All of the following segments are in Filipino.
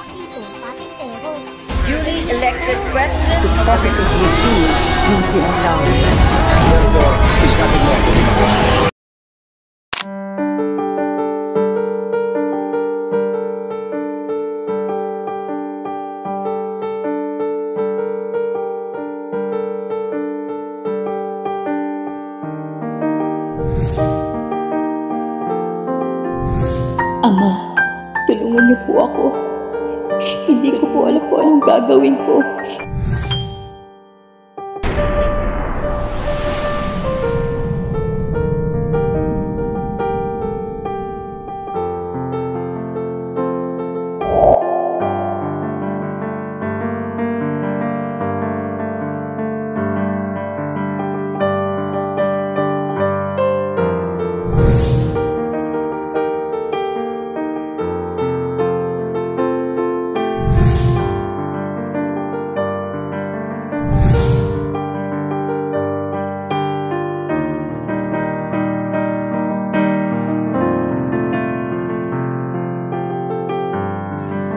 dito, patintero. Duly elected president. To positively choose beauty and love. Therefore, is nothing more than democracy. Ama, tulungan niyo po ako. Hindi ko po alam kung anong gagawin ko.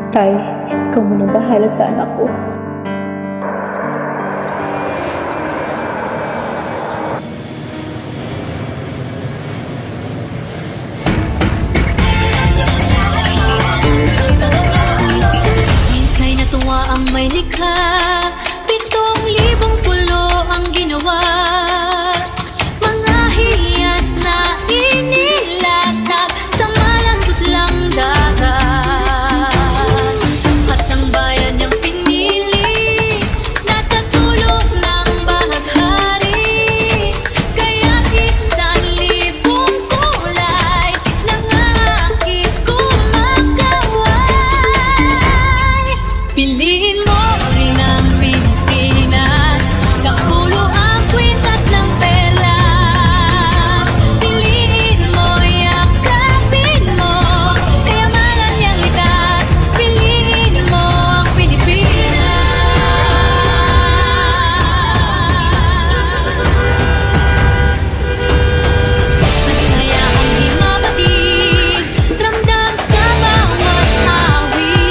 Tay, ikaw muna bahala sa anak ko. Minsa'y natuwa ang may likha, 7,000 pulo ang ginawa. Mga hiyas na inilatag sa malasot lang dagat. Piliin mo rin ang Pilipinas, kapulo ang kwintas ng perlas. Piliin mo, yakapin mo, kayamanan niyang likas. Piliin mo ang Pilipinas. Hayaan di mapatid, ramdam sa bawat awit.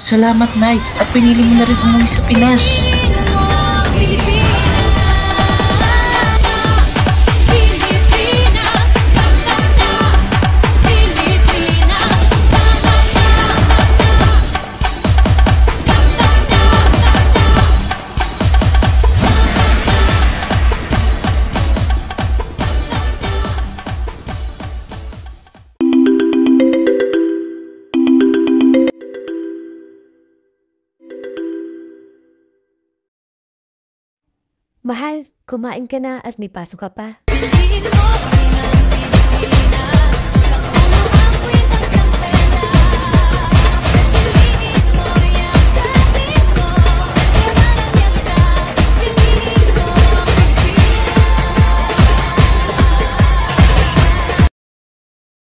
Salamat, Nay, at pinili mo na rin umuwi sa Pinas. Mahal, kumain ka na at may pasok ka pa.